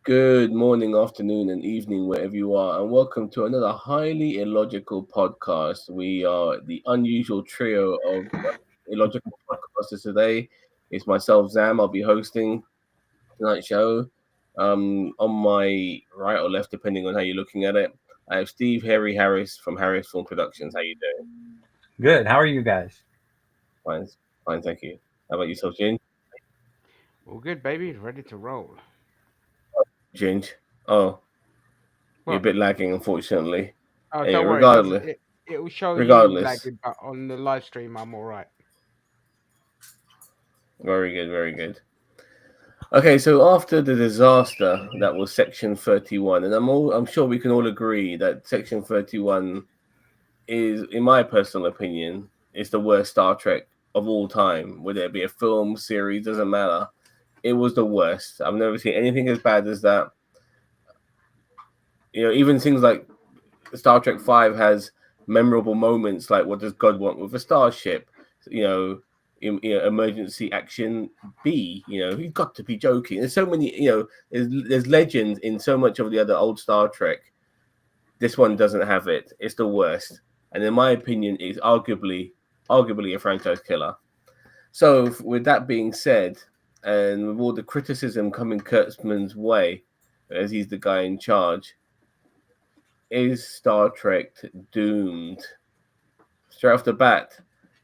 Good morning, afternoon, and evening, wherever you are, and welcome to another highly illogical podcast. We are the unusual trio of illogical podcasters today. It's myself, Zam. I'll be hosting tonight's show. On my right or left, depending on how you're looking at it, I have Steve Harry Harris from Harris Film Productions. How you doing? Good. How are you guys? Fine, fine, thank you. How about yourself, Ginge? Well, good, baby. Ready to roll. Ginge? Oh, you're a What? bit lagging, unfortunately. Oh, Anyway, don't worry. regardless, It will show you regardless, lagging, but on the live stream, I'm all right. very good, very good. Okay, so after the disaster that was Section 31, and I'm sure we can all agree that Section 31 is, in my personal opinion, is the worst Star Trek of all time. Whether it be a film, series, doesn't matter. It was the worst. I've never seen anything as bad as that. Even things like Star Trek 5 has memorable moments like what does God want with a starship? You know, emergency action B. He's got to be joking. There's so many. There's legends in so much of the other old Star Trek. This one doesn't have it. It's the worst, and in my opinion, is arguably a franchise killer. So, with that being said, and with all the criticism coming Kurtzman's way, as he's the guy in charge, is Star Trek doomed? Straight off the bat,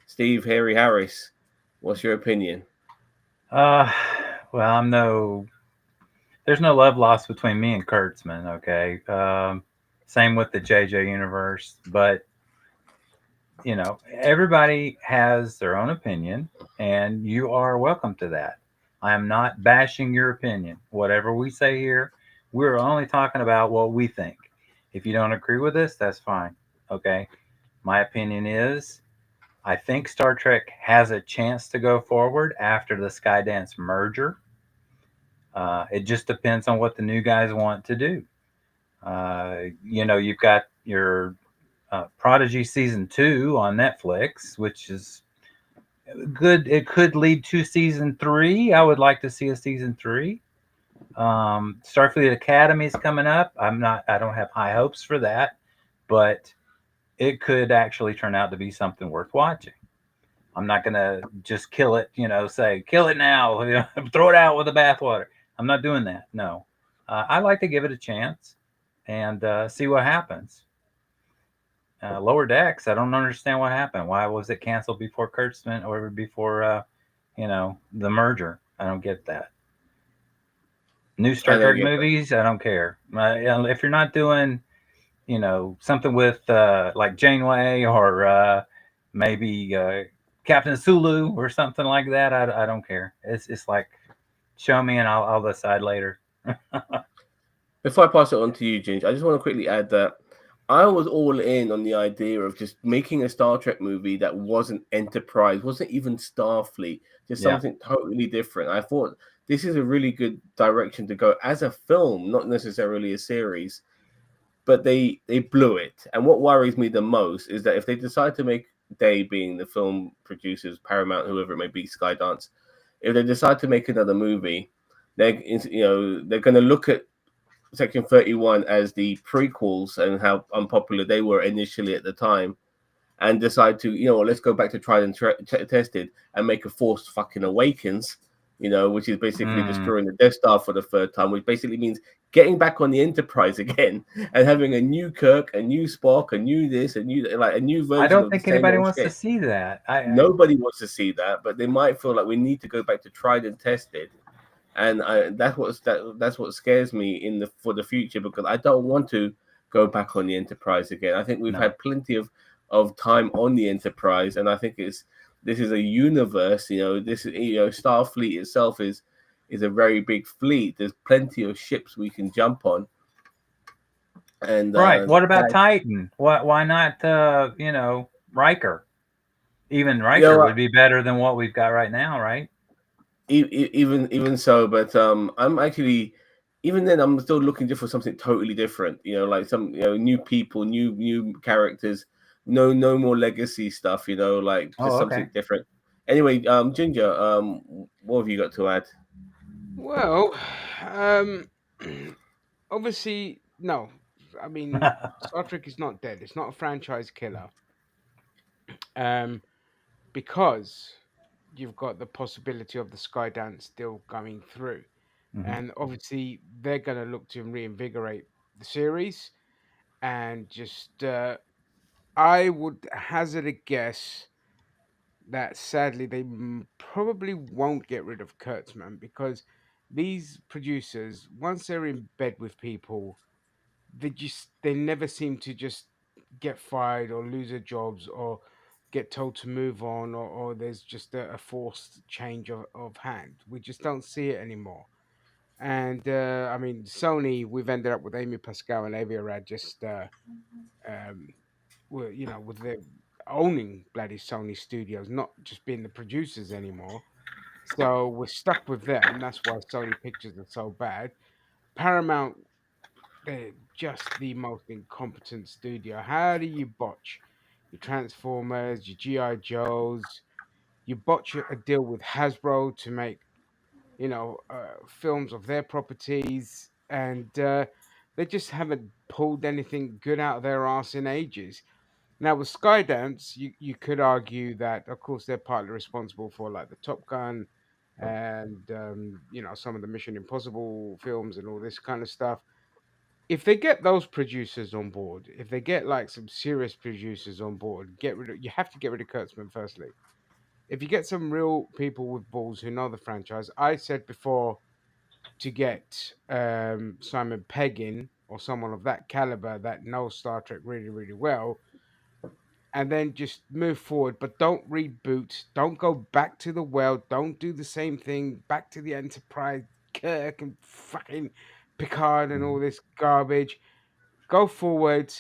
Steve Harry Harris, what's your opinion? Uh, well, there's no love lost between me and Kurtzman. Okay. Same with the JJ universe, but everybody has their own opinion, and you are welcome to that. I am not bashing your opinion. Whatever we say here, we're only talking about what we think. If you don't agree with us, that's fine. Okay. My opinion is I think Star Trek has a chance to go forward after the Skydance merger. It just depends on what the new guys want to do. You've got your Prodigy season 2 on Netflix, which is good. It could lead to season 3. I would like to see a season 3. Starfleet Academy is coming up. I don't have high hopes for that, but it could actually turn out to be something worth watching. I'm not gonna just kill it, say kill it now, throw it out with the bathwater. I'm not doing that. No, I like to give it a chance and see what happens. Lower Decks, I don't understand what happened. Why was it canceled before Kurtzman or before, the merger? I don't get that. New I Star don't Trek get that. movies, I don't care. If you're not doing, something with like Janeway or maybe Captain Sulu or something like that. I don't care. It's like show me and I'll decide later. Before I pass it on to you, Ginge, I just want to quickly add that I was all in on the idea of just making a Star Trek movie that wasn't Enterprise, wasn't even Starfleet, just Yeah. something totally different. I thought this is a really good direction to go as a film, not necessarily a series. But they blew it. And what worries me the most is that if they decide to make they being the film producers, Paramount, whoever it may be, Skydance, if they decide to make another movie, they're going to look at Section 31 as the prequels and how unpopular they were initially at the time, and decide to let's go back to tried and tested and make a Force fucking Awakens, which is basically Mm. destroying the Death Star for the third time, which basically means getting back on the Enterprise again and having a new Kirk, a new Spock, a new this, a new I version don't of the think same anybody old wants to shit. see that. Nobody wants to see that, but they might feel like we need to go back to tried and tested, and that's what scares me for the future, because I don't want to go back on the Enterprise again. I think we've No. had plenty of time on the Enterprise, and I think this is a universe. Starfleet itself is a very big fleet. There's plenty of ships we can jump on, and Right. What about that Titan? Why not Riker? Even you know Riker what, would be better than what we've got right now, right? even so, but I'm actually even then I'm still looking just for something totally different. Like some new people, new characters, no more legacy stuff. Like Oh, just okay. something different. Anyway, Ginger, what have you got to add? Well, um, Obviously, no. I mean, Star Trek is not dead. It's not a franchise killer. Um, because you've got the possibility of the Skydance still going through. Mhm. And obviously, they're going to look to reinvigorate the series. And just, I would hazard a guess that sadly they probably won't get rid of Kurtzman because these producers, once they're in bed with people, they never seem to just get fired or lose their jobs or get told to move on or there's just a forced change of hand. We just don't see it anymore. And I mean, Sony, we've ended up with Amy Pascal and Avi Arad just um, with their owning bloody Sony Studios, not just being the producers anymore. So we're stuck with them. That's why Sony Pictures are so bad. Paramount, they're just the most incompetent studio. How do you botch your Transformers, your GI Joes? You botch a deal with Hasbro to make films of their properties, and they just haven't pulled anything good out of their arse in ages. Now with Skydance, you could argue that of course they're partly responsible for like the Top Gun and some of the Mission Impossible films and all this kind of stuff. If they get those producers on board, if they get like some serious producers on board, you have to get rid of Kurtzman firstly. If you get some real people with balls who know the franchise, I said before to get Simon Pegg in or someone of that caliber that knows Star Trek really, really well, and then just move forward. But don't reboot. Don't go back to the well. Don't do the same thing. Back to the Enterprise, Kirk and fucking Picard and all this garbage. Go forward,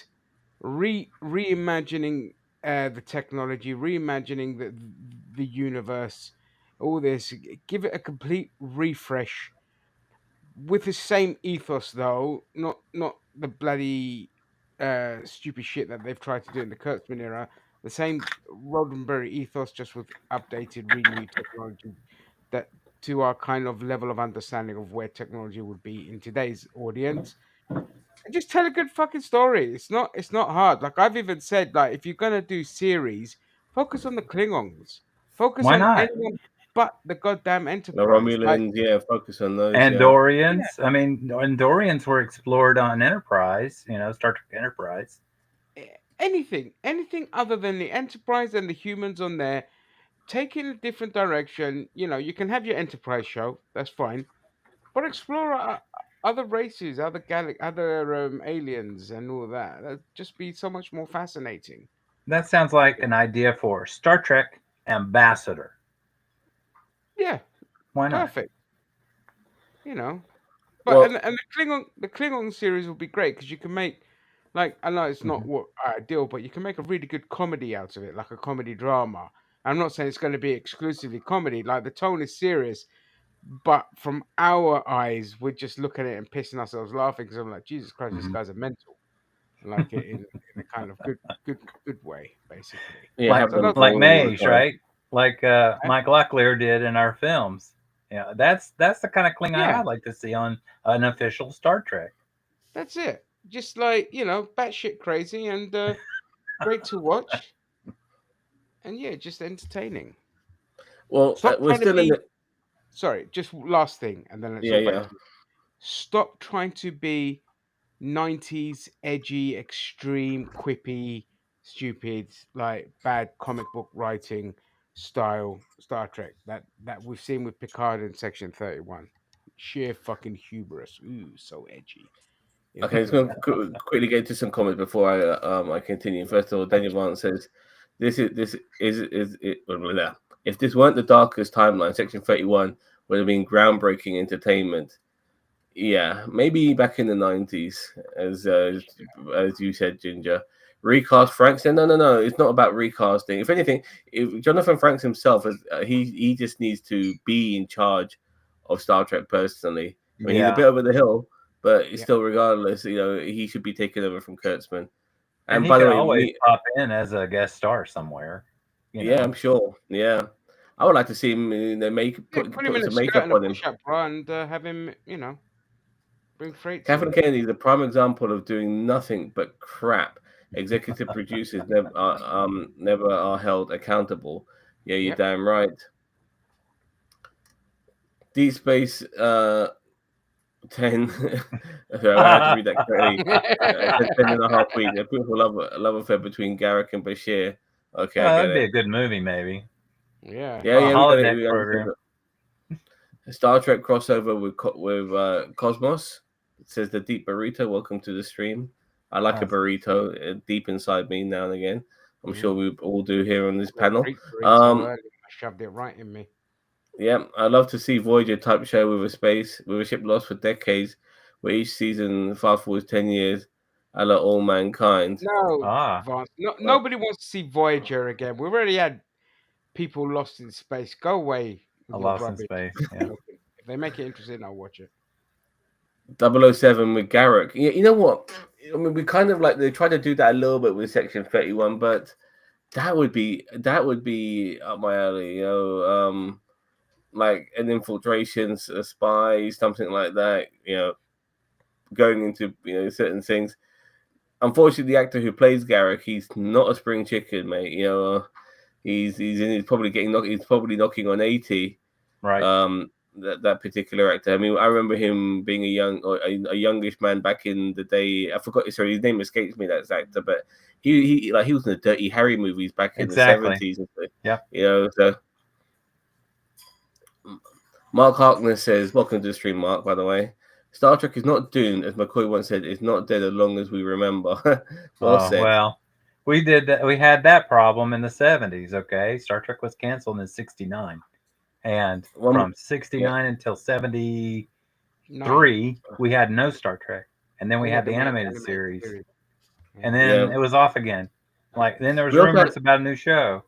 reimagining the technology, reimagining the universe, all this. Give it a complete refresh with the same ethos, though, not the bloody stupid shit that they've tried to do in the Kurtzman era. The same Roddenberry ethos, just with updated, renewed technology that to our kind of level of understanding of where technology would be in today's audience. And just tell a good fucking story. It's not hard. Like I've even said, like if you're gonna do series, focus on the Klingons. Focus Why on not? anyone but the goddamn The Enterprise. Like Romulans, yeah, focus on those, yeah. yeah, Andorians. I mean, Andorians were explored on Enterprise. Star Trek Enterprise. anything other than the Enterprise and the humans on there, take in a different direction. You can have your Enterprise show, that's fine, but explore other races, other aliens, and all that. That'd just be so much more fascinating. That sounds like an idea for Star Trek Ambassador. Yeah, Why not? perfect. You know, but Well, and the Klingon series will be great because you can make like I know it's not Mhm. what ideal, but you can make a really good comedy out of it, like a comedy drama. I'm not saying it's going to be exclusively comedy. Like the tone is serious, but from our eyes, we're just looking at it and pissing ourselves laughing because I'm like, Jesus Christ, this Mhm. guy's a mental, like in a kind of good way, basically. yeah, Like have So them those like bring in Mage, the right? Like Mike Locklear did in our films. Yeah, that's the kind of Klingon yeah, I'd like to see on an official Star Trek. that's it. Just like batshit crazy and great to watch, and yeah, just entertaining. well, Stop we're trying to still in be. the Sorry, just last thing, and then it's yeah, all back yeah. to you. Stop trying to be 90s edgy, extreme, quippy, stupid, like bad comic book writing style Star Trek that we've seen with Picard in Section 31. Sheer fucking hubris. Ooh, so edgy. Okay, just going to quickly get to some comments before I continue. First of all, Daniel Vance says, "This is it. Blah, blah, blah. If this weren't the darkest timeline, Section 31 would have been groundbreaking entertainment. Yeah, maybe back in the 90s, as you said, Ginger. Recast Frank said, no. It's not about recasting. If anything, if Jonathan Frakes himself, he just needs to be in charge of Star Trek personally. I mean, he's a Yeah, bit over the hill, but Yeah. still, regardless, he should be taking over from Kurtzman. and And he by the can way, always pop in as a guest star somewhere. You yeah, know. I'm sure. Yeah, I would like to see him. They Yeah, put put him in a some skirt makeup and a on him. push-up bra and have him, Bring Freights Kathleen in. Kennedy is a prime example of doing nothing but crap. Executive producers never are held accountable. Yeah, you're Yep. damn right. Deep Space 10. Sorry, I had to read that correctly. It said 10 and a half weeks. A beautiful love affair between Garrick and Bashir. Okay, I get That'd be a it. good movie, maybe. Yeah. Yeah, A we got it. holodeck We understand program. that. Star Trek crossover with Cosmos. It says the deep burrito. Welcome to the stream. I like a burrito deep inside me now and again. I'm sure we all do here on this panel. Great burrito earlier. I shoved it right in me. Yeah, I'd love to see Voyager type show with a ship lost for decades, where each season fast forwards 10 years, a la All Mankind. No, Ah. Vance. Nobody wants to see Voyager again. We've already had people lost in space. Go away with your Lost in rubbish. Space. Yeah. If they make it interesting, I'll watch it. 007 with Garrick. Yeah, you know what? I mean, we kind of like they try to do that a little bit with Section 31, but that would be up my alley. You know, like an infiltration, a spy, something like that. You know, going into certain things. Unfortunately, the actor who plays Garrick, he's not a spring chicken, mate. You know, he's probably knocking on 80. Right. That particular actor. I mean, I remember him being a youngish man back in the day. I forgot. Sorry, his name escapes me. That actor, but he was in the Dirty Harry movies back in the 70s. Yeah. You know, so Mark Harkness says, "Welcome to the stream, Mark." By the way, Star Trek is not doomed, as McCoy once said. It's not dead as long as we remember. Well said. Well, we did that. We had that problem in the 70s. Okay, Star Trek was canceled in '69, and from '69 until '73, we had no Star Trek, and then we had the animated series, and then it was off again. Like then there was rumors about a new show.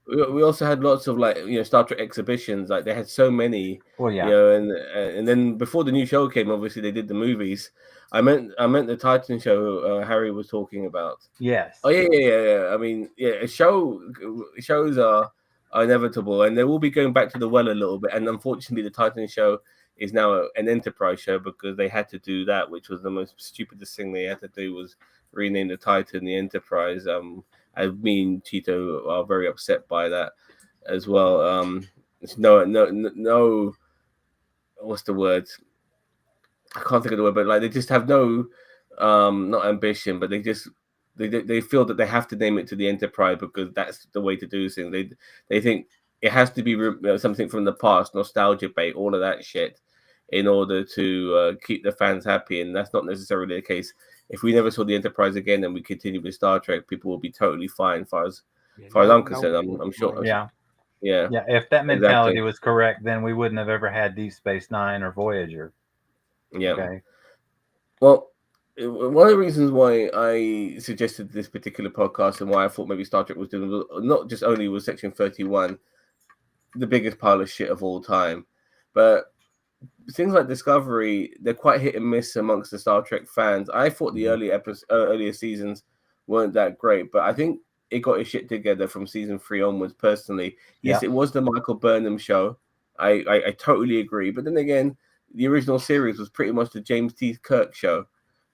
We also had lots of Star Trek exhibitions. Like they had so many. Well, yeah. You know, and then before the new show came, obviously they did the movies. I meant the Titan show Harry was talking about. Yes. Oh yeah. I mean, yeah, shows are inevitable, and they will be going back to the well a little bit. And unfortunately, the Titan show is now an Enterprise show because they had to do that, which was the most stupidest thing they had to do was rename the Titan the Enterprise. Me and Cheeto are very upset by that as well. No. What's the word? I can't think of the word, but like they just have no, not ambition, but they feel that they have to name it to the Enterprise because that's the way to do things. They think it has to be something from the past, nostalgia bait, all of that shit, in order to keep the fans happy, and that's not necessarily the case. If we never saw the Enterprise again and we continue with Star Trek, people will be totally fine. As far as I'm concerned, I'm sure. Yeah. If that mentality was correct, then we wouldn't have ever had Deep Space Nine or Voyager. Yeah. Okay. Well, one of the reasons why I suggested this particular podcast and why I thought maybe Star Trek was doing not just only was Section 31 the biggest pile of shit of all time, but things like Discovery, they're quite hit and miss amongst the Star Trek fans. I thought the earlier seasons weren't that great, but I think it got its shit together from season 3 onwards. Personally, yes, it was the Michael Burnham show. I totally agree, but then again, the original series was pretty much the James T. Kirk show.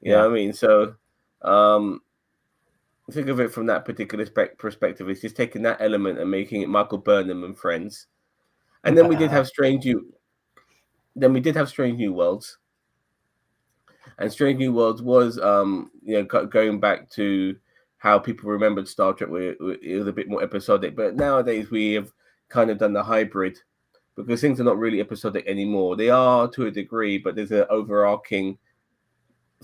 You know what I mean? So, think of it from that particular perspective. It's just taking that element and making it Michael Burnham and Friends. And then we did have Strange New Worlds. And Strange New Worlds was, going back to how people remembered Star Trek, where it was a bit more episodic. But nowadays we have kind of done the hybrid because things are not really episodic anymore. They are to a degree, but there's an overarching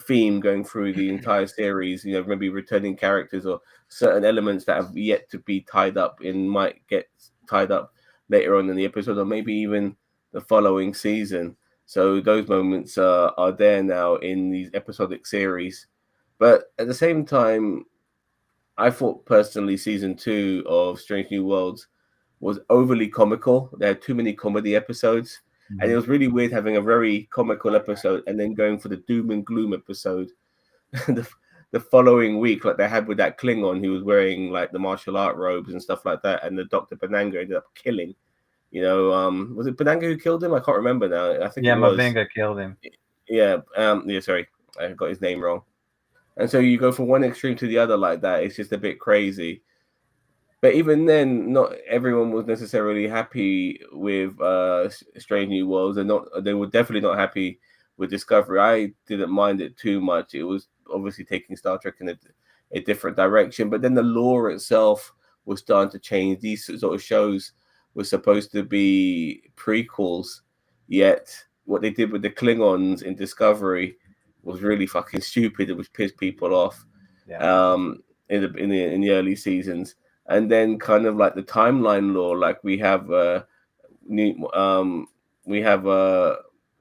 theme going through the entire series. Maybe returning characters or certain elements that have yet to be tied up and might get tied up later on in the episode, or maybe even the following season. So those moments are there now in these episodic series. But at the same time, I thought personally season 2 of Strange New Worlds was overly comical. They had too many comedy episodes. And it was really weird having a very comical episode and then going for the doom and gloom episode the following week, like they had with that Klingon who was wearing like the martial art robes and stuff like that. And the Dr. Benanga ended up killing. Was it Benanga who killed him? I can't remember now. I think it was. Mabenga killed him. Sorry, I got his name wrong. And so you go from one extreme to the other like that. It's just a bit crazy. But even then, not everyone was necessarily happy with Strange New Worlds, and they were definitely not happy with Discovery. I didn't mind it too much. It was obviously taking Star Trek in a different direction, but then the lore itself was starting to change. These sort of shows were supposed to be prequels, yet what they did with the Klingons in Discovery was really fucking stupid. It was pissed people off. Yeah. In the early seasons. And then kind of like the timeline lore, like we have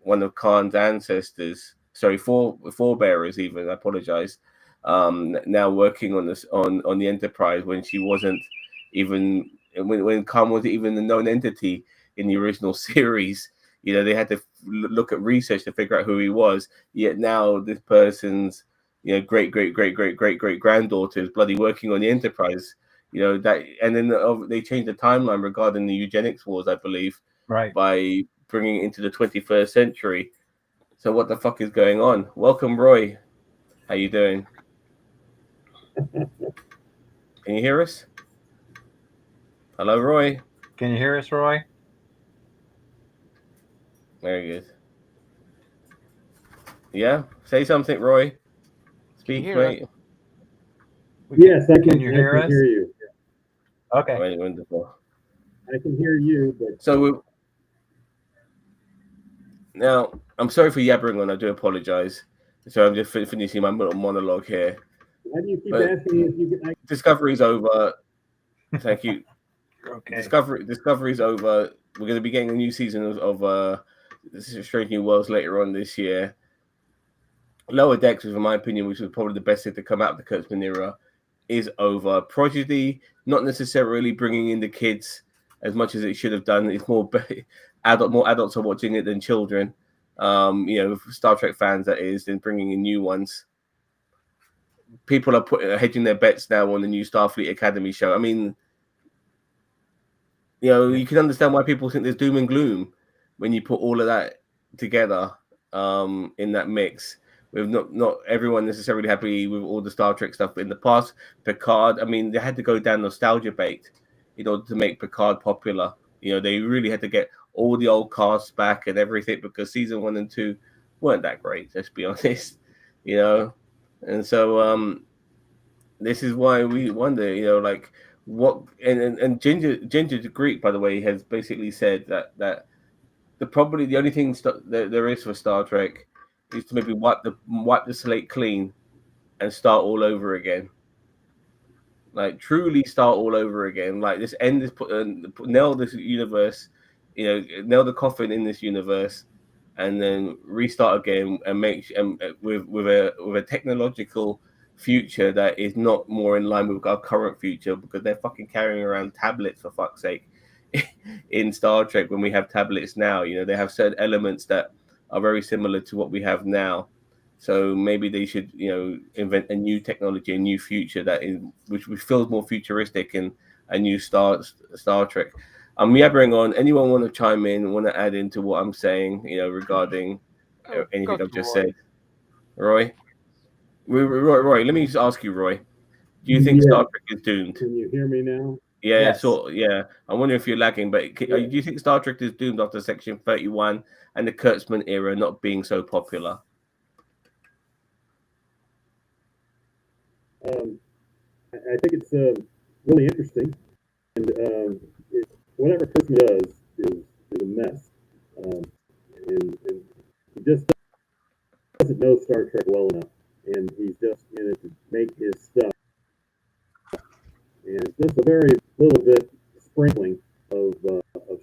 one of Khan's ancestors, sorry, forebearers even, I apologize, now working on this on the Enterprise when she wasn't even when Khan wasn't even a known entity in the original series. You know, they had to look at research to figure out who he was. Yet now this person's great granddaughter is bloody working on the Enterprise. That, and then they changed the timeline regarding the eugenics wars, I believe, Right. by bringing it into the 21st century. So what the fuck is going on? Welcome, Roy. How you doing? Can you hear us? Hello, Roy. Can you hear us, Roy? Very good. Yeah, say something, Roy. Speak, mate. Yes, I can. Can you hear us? Hear you. Okay. Right, wonderful. I can hear you, but So now I'm sorry for yabbering on. I do apologize. So I'm just finishing my little monologue here. why do you keep But asking if you can? Discovery's over. Thank you. Okay. Discovery's over. We're going to be getting a new season of Strange New Worlds later on this year. Lower Decks, in my opinion, which was probably the best thing to come out of the Kurtzman era, is over. Prodigy, not necessarily bringing in the kids as much as it should have done. It's more adults are watching it than children. Star Trek fans, that is, than bringing in new ones. People are hedging their bets now on the new Starfleet Academy show. I mean, you can understand why people think there's doom and gloom when you put all of that together in that mix. With not everyone necessarily happy with all the Star Trek stuff. But in the past, Picard, I mean, they had to go down nostalgia bait in order to make Picard popular. They really had to get all the old casts back and everything because season 1 and 2 weren't that great, let's be honest. And so this is why we wonder, like what and Ginger the Greek, by the way, has basically said that probably the only thing that there is for Star Trek is to maybe wipe the slate clean and start all over again. Like truly start all over again. Like this end this nail this universe, nail the coffin in this universe, and then restart again and make with a technological future that is not more in line with our current future, because they're fucking carrying around tablets, for fuck's sake, in Star Trek when we have tablets now. They have certain elements that are very similar to what we have now. So maybe they should, invent a new technology, a new future which feels more futuristic, and a new Star Trek. I'm yabbering on. Anyone want to chime in? Want to add into what I'm saying? Regarding anything I've just said. Roy, let me just ask you, Roy. Do you think Star Trek is doomed? Can you hear me now? Yeah, Yes. yeah. I wonder if you're lagging, but do you think Star Trek is doomed after Section 31 and the Kurtzman era not being so popular? I think it's really interesting, and whatever Kurtzman does is a mess, and he just doesn't know Star Trek well enough, and he's just in it to make his stuff, and it's just a very little bit sprinkling of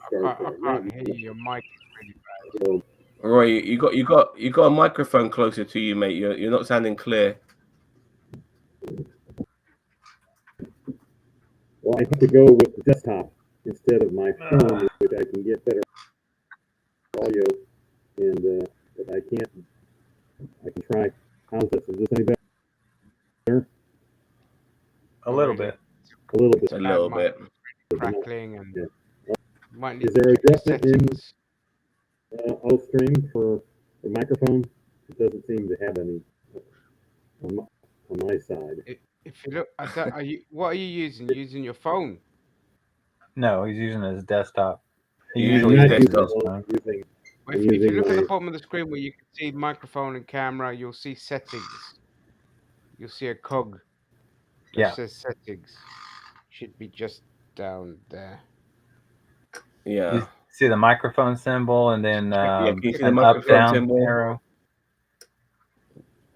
Star Trek. I can't hear you. Your mic is really bad. So, Roy, you got a microphone closer to you, mate. You're not sounding clear. well, I have to go with the desktop instead of my phone, which I can get better audio, and but I can't. I can try. How's this? Is this any better? A little bit. A little bit. A little bit. Crackling and might need Is there to check the adjustment in settings. Stream for the microphone? It doesn't seem to have any on my side. If you look, what are you using? Using your phone? No, he's using his desktop. He He's usually using I'm not his uses using his desktop. phone. using. If, I'm if you using look at the my. bottom of the screen where you can see microphone and camera, you'll see settings. You'll see a cog that Yeah. says settings. Should be just down there. Yeah. You see the microphone symbol and then Yeah, can you see the an microphone up-down symbol arrow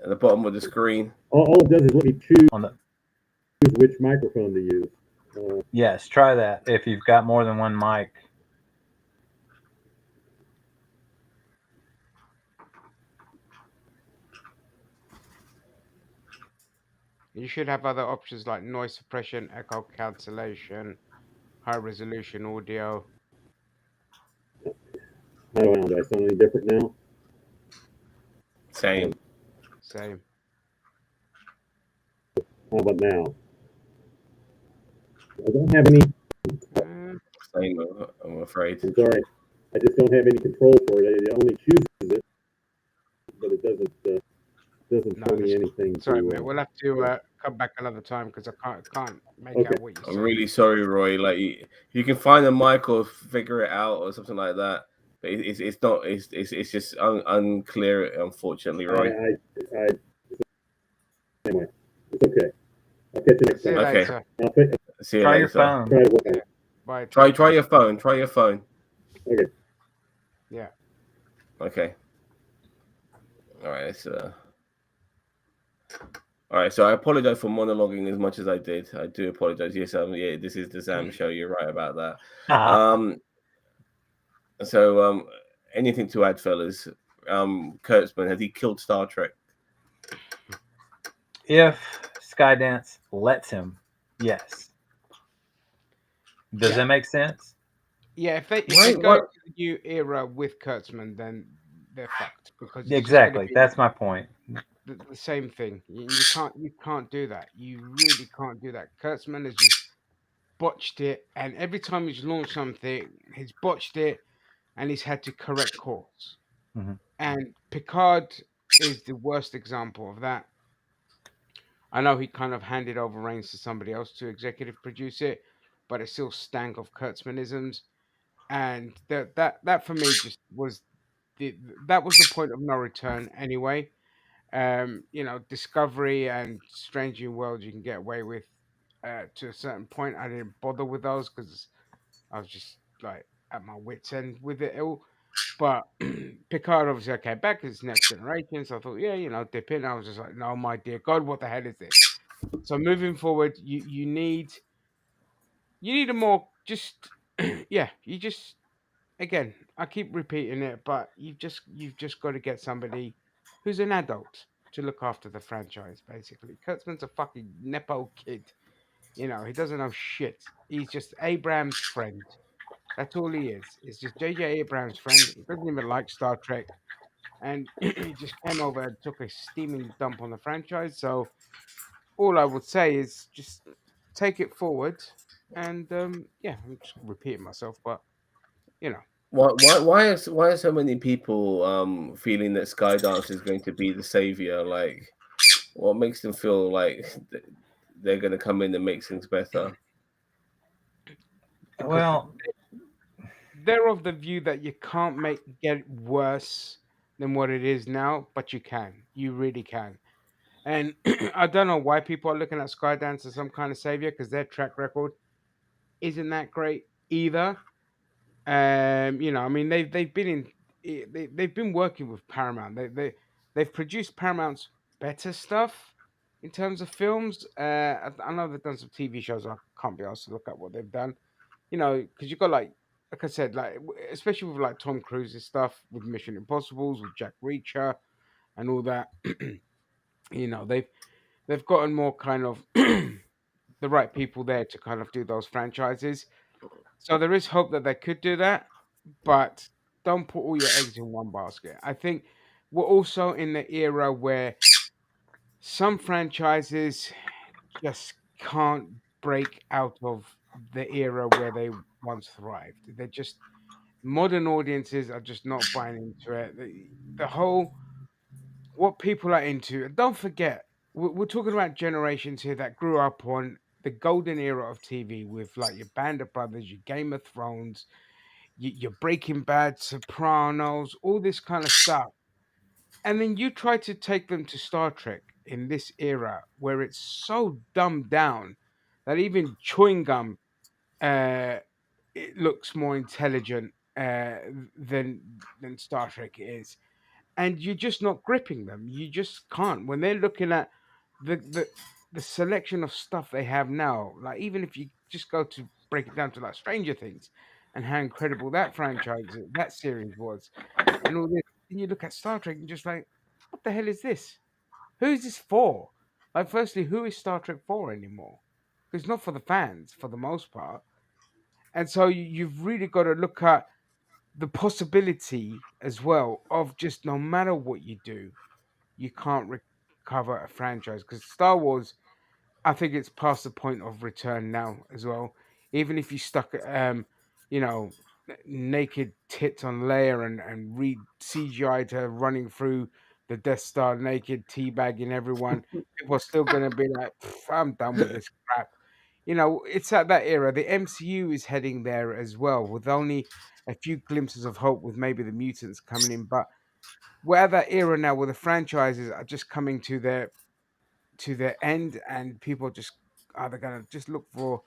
at the bottom of the screen? All it does is let me choose on the. which microphone to use. Yes, try that if you've got more than one mic. You should have other options like noise suppression, echo cancellation, high resolution audio. How do I sound? Do I sound any different now? Same. Same. How about now? I don't have any. Uh, Same, I'm afraid. I'm sorry. I just don't have any control for it. It only chooses it, but it doesn't No, show me this- anything. sorry, to, mate. We'll have to come back another time because I can't make Okay. out what you're I'm saying. really sorry, Roy. Like you can find a mic or figure it out or something like that, but it's not. It's just unclear, unfortunately, Roy. I anyway, it's okay. I'll catch you next See you Okay. time. later. I'll take, See you Try later. your phone. try it. What? Bye. Try your phone. Try your phone. Okay. Yeah. Okay. All right. All right. So I apologize for monologuing as much as I did. I do apologize. Yes. Yeah. This is the Sam show. You're right about that. So anything to add, fellas? Kurtzman, has he killed Star Trek? If Skydance lets him, yes. Does Yeah. that make sense? Yeah, if they Why- go why- to the new era with Kurtzman, then they're fucked because it's Exactly. just gonna That's my point. be the same thing. You can't do that. You really can't do that. Kurtzman has just botched it, and every time he's launched something, he's botched it, and he's had to correct course. Mhm. And Picard is the worst example of that. I know he kind of handed over reins to somebody else to executive produce it, but it still stank of Kurtzmanisms. And that for me just was that was the point of no return anyway. Discovery and Strange New Worlds you can get away with to a certain point. I didn't bother with those because I was just like at my wits end with it all. But Picard obviously I came back as Next Generation, so I thought, yeah, dip in. I was just like, no, my dear God, what the hell is this? So moving forward, you need a more just you just again, I keep repeating it, but you've just got to get somebody who's an adult to look after the franchise. Basically, Kurtzman's a fucking nepo kid. He doesn't know shit. He's just Abrams' friend. That's all he is. It's just J.J. Abrams' friend. He doesn't even like Star Trek, and he just came over and took a steaming dump on the franchise. So all I would say is just take it forward, and yeah, I'm just repeating myself, but you know. Why are so many people feeling that Skydance is going to be the savior? Like, what makes them feel like they're going to come in and make things better? Well, They're of the view that you can't get it worse than what it is now, but you can. You really can. And I don't know why people are looking at Skydance as some kind of savior because their track record isn't that great either. I mean they've been they've been working with Paramount. They've produced Paramount's better stuff in terms of films. I know they've done some TV shows. I can't be asked to look at what they've done. Because you've got like I said, like especially with like Tom Cruise's stuff with Mission Impossibles, with Jack Reacher, and all that. They've gotten more kind of the right people there to kind of do those franchises. So there is hope that they could do that, but don't put all your eggs in one basket. I think we're also in the era where some franchises just can't break out of the era where they once thrived. They're just modern audiences are just not buying into it. The whole what people are into. And don't forget, we're talking about generations here that grew up on the golden era of TV with like your Band of Brothers, your Game of Thrones, your Breaking Bad, Sopranos, all this kind of stuff. And then you try to take them to Star Trek in this era where it's so dumbed down that even chewing gum uh, it looks more intelligent than Star Trek is, and you're just not gripping them. You just can't when they're looking at the the the selection of stuff they have now. Like even if you just go to break it down to like Stranger Things, and how incredible that franchise, that series was, and all this. And you look at Star Trek and just like, what the hell is this? Who is this for? Like, firstly, who is Star Trek for anymore? It's not for the fans for the most part. And so you've really got to look at the possibility as well of just no matter what you do, you can't recover a franchise because Star Wars, I think it's past the point of return now as well. Even if you stuck, you know, naked tits on Leia and read CGI to her running through the Death Star naked, teabagging everyone, people are still going to be like, I'm done with this crap. It's at that era. The MCU is heading there as well, with only a few glimpses of hope with maybe the mutants coming in. But we're at that era now where the franchises are just coming to their end, and people just either gonna just look for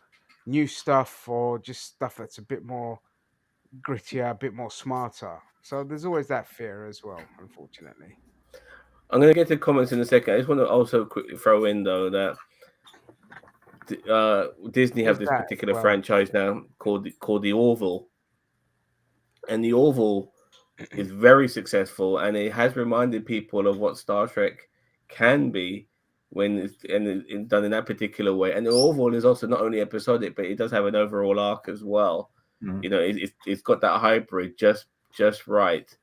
new stuff or just stuff that's a bit more grittier, a bit more smarter. So there's always that fear as well, unfortunately. I'm going to get to comments in a second. I just want to also quickly throw in though that Disney have There's this that as particular well. franchise now called the Orville, and the Orville is very successful, and it has reminded people of what Star Trek can be when it's done in that particular way. And the Orville is also not only episodic, but it does have an overall arc as well. Mhm. It's got that hybrid just right.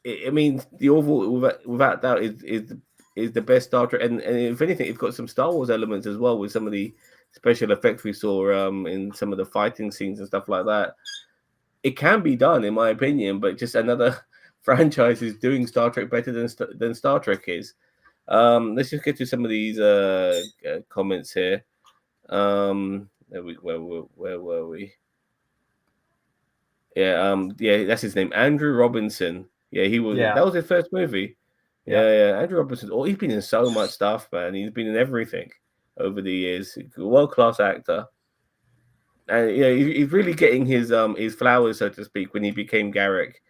I mean, the Orville without doubt is the best Star Trek, and if anything, it's got some Star Wars elements as well with some of the special effects we saw in some of the fighting scenes and stuff like that. It can be done, in my opinion, but just another franchise is doing Star Trek better than Star Trek is. Let's just get to some of these comments here. Where were we? Yeah, that's his name, Andrew Robinson. Yeah, he was. Yeah. That was his first movie. Yeah. Yeah, Andrew Robinson. Oh, he's been in so much stuff, man. He's been in everything over the years. World-class actor. And he's really getting his flowers, so to speak, when he became Garrick.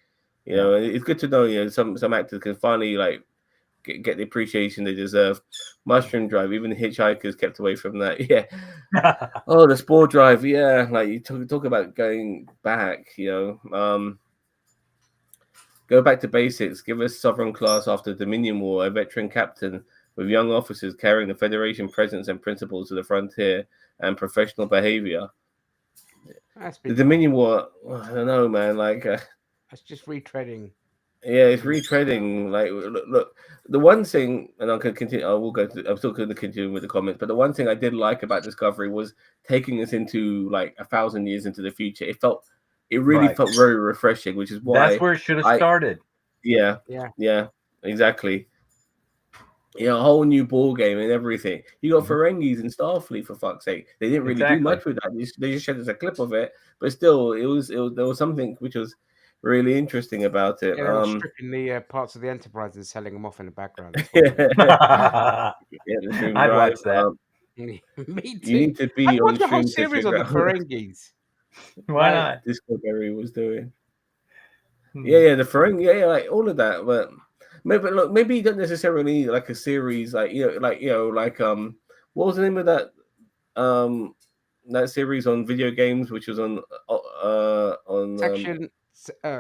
It's good to know. Some actors can finally like get the appreciation they deserve. Mushroom Drive, even the Hitchhikers kept away from that. Yeah. Oh, the Spore Drive. Yeah, like you talk about going back. Go back to basics. Give us sovereign class after the Dominion War, a veteran captain with young officers carrying the Federation presence and principles to the frontier and professional behavior. The Dominion War, I don't know, man. Like, that's just retreading. Yeah, it's retreading. Like, look, the one thing, and I can continue. I will go. I'm still going to continue with the comments, but the one thing I did like about Discovery was taking us into like 1,000 years into the future. It really felt very refreshing, which is why that's where it should have started. Yeah, exactly. A whole new ball game and everything. You got Ferengis in Starfleet, for fuck's sake. They didn't really do much with that. They just showed us a clip of it, but still, there was something which was really interesting about it. Yeah, they were stripping the parts of the Enterprise and selling them off in the background. I'd watch that. Me too. You need to be I'd on watch the whole stream to series of figure the out Ferengis. Why not? Discovery was doing. Yeah, the Ferengi, like all of that. But maybe you don't necessarily need like a series, like what was the name of that series on video games, which was on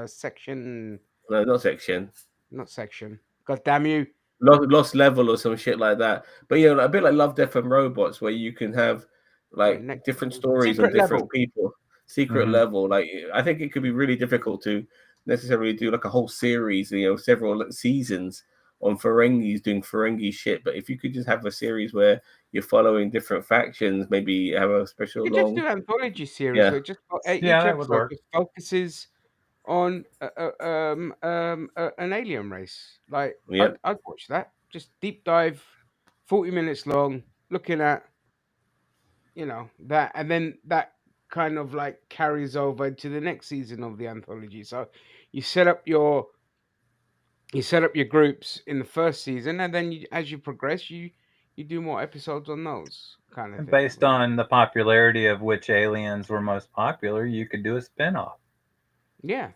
Section. No, not Section. Not Section. God damn you. Lost Level or some shit like that. But a bit like Love, Death and Robots, where you can have like different stories on different people. Secret Level. Like, I think it could be really difficult to necessarily do like a whole series, several seasons on Ferengis doing Ferengi shit. But if you could just have a series where you're following different factions, maybe have a special You long. just do an anthology series. So just each episode just focuses on an alien race. Like Yep. I'd watch that. Just deep dive, 40 minutes long, looking at that, and then that kind of like carries over to the next season of the anthology. So you set up your groups in the first season, and then as you progress, you do more episodes on those kind of And thing. based on the popularity of which aliens were most popular, you could do a spin-off. Yeah.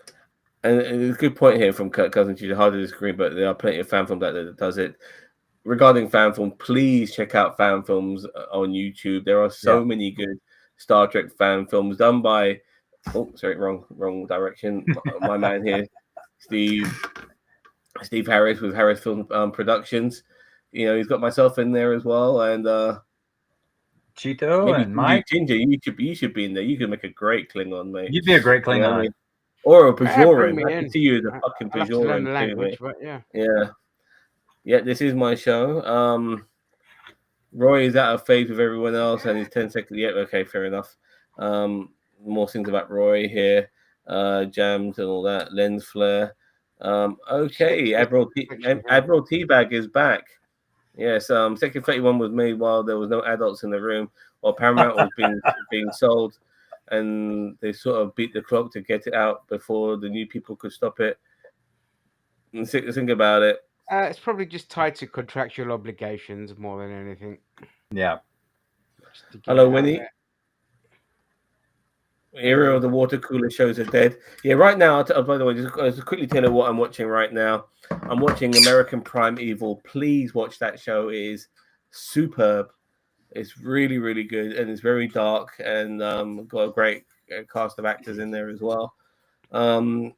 And it's a good point here from Cousin Judah. Hard to disagree, but there are plenty of fan film that does it. Regarding fan film, please check out fan films on YouTube. There are so many good Star Trek fan films done by. Oh, sorry, wrong direction. My man here, Steve Harris with Harris Film Productions. He's got myself in there as well, and Cheeto maybe and Mike. Ginger. You should be in there. You could make a great Klingon, mate. You'd be a great Klingon. You know what I mean? Or a Bajoran. bring me I can in. see you as a fucking I'll have to learn Bajoran the too, language, mate. but yeah. Yeah, this is my show. Roy is out of phase with everyone else, and he's 10 seconds. Yeah, okay, fair enough. More things about Roy here. Jams and all that. Lens flare. Okay, Admiral Teabag is back. Yes, Sector 31 was made while there was no adults in the room, while Paramount was being sold, and they sort of beat the clock to get it out before the new people could stop it. And think about it. It's probably just tied to contractual obligations more than anything. Yeah. Hello, Winnie. Era of the water cooler shows are dead. Yeah, right now, by the way, just quickly tell you what I'm watching right now. I'm watching American Primeval. Please watch that show. It is superb. It's really, really good, and it's very dark, and got a great cast of actors in there as well. It's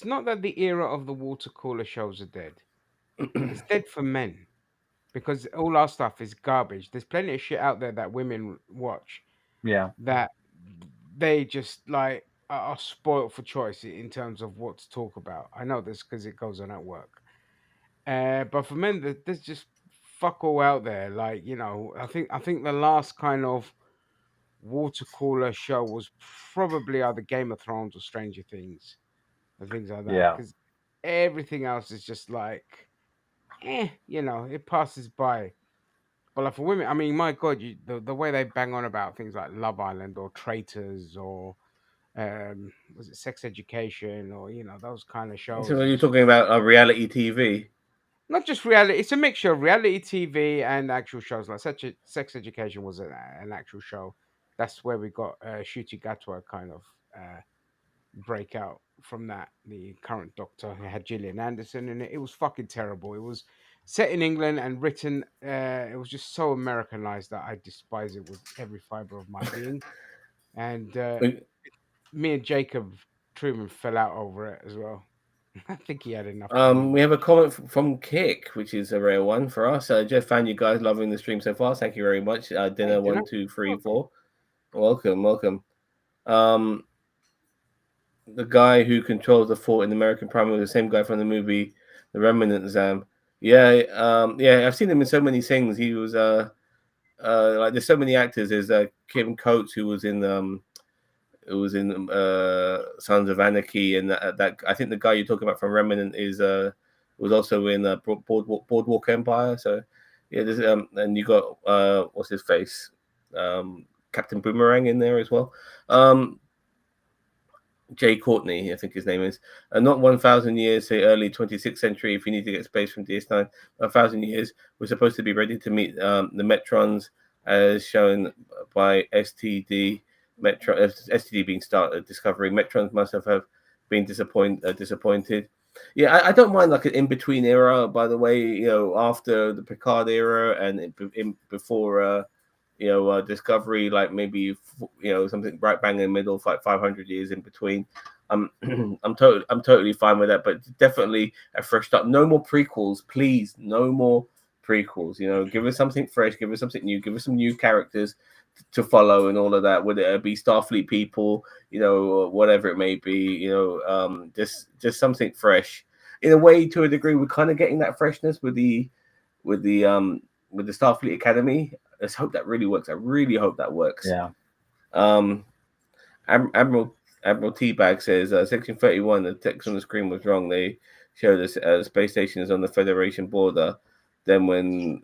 not that the era of the water cooler shows are dead. It's dead for men. Because all our stuff is garbage. There's plenty of shit out there that women watch. Yeah. That they just like are spoiled for choice in terms of what to talk about. I know this because it goes on at work. But for men, there's just fuck all out there. Like I think the last kind of water cooler show was probably either Game of Thrones or Stranger Things and things like that. Yeah. Because everything else is just like, it passes by. But like for women, I mean, my God, the way they bang on about things like Love Island or Traitors or was it Sex Education or those kind of shows. So you're talking about reality TV? Not just reality; it's a mixture of reality TV and actual shows. Like Sex Education was an actual show. That's where we got Shuti Gatwa kind of breakout from that. The current Doctor had Gillian Anderson in it. It was fucking terrible. It was set in England and written. It was just so Americanized that I despise it with every fiber of my being. And me and Jacob Truman fell out over it as well. I think he had enough. We have a comment from Kick, which is a rare one for us. Jeff found you guys loving the stream so far. Thank you very much. Dinner 1, 2, 3, 4. Welcome. The guy who controls the fort in American Prime was the same guy from the movie The Remnant. Zam. Yeah. I've seen him in so many things. He was like there's so many actors. There's Kim Coates who was in Sons of Anarchy, and that I think the guy you're talking about from Remnant was also in Boardwalk Empire. So yeah, there's and you got what's his face, Captain Boomerang in there as well. Jay Courtney, I think his name is. Not 1,000 years, say early 26th century. If you need to get space from DS9, 1,000 years. We're supposed to be ready to meet the Metrons, as shown by STD. STD being started discovery. Metrons must have been disappointed. Yeah, I don't mind like an in-between era. By the way, after the Picard era and before. Discovery, like maybe something right bang in the middle, like 500 years in between. I'm totally fine with that, but definitely a fresh start. No more prequels, please. No more prequels. Give us something fresh, give us something new, give us some new characters to follow and all of that. Whether it be Starfleet people, or whatever it may be, just something fresh. In a way, to a degree, we're kind of getting that freshness with the Starfleet Academy. Let's hope that really works. I really hope that works. Yeah. Admiral Teabag says Section 31. The text on the screen was wrong. They showed us space station is on the Federation border. Then when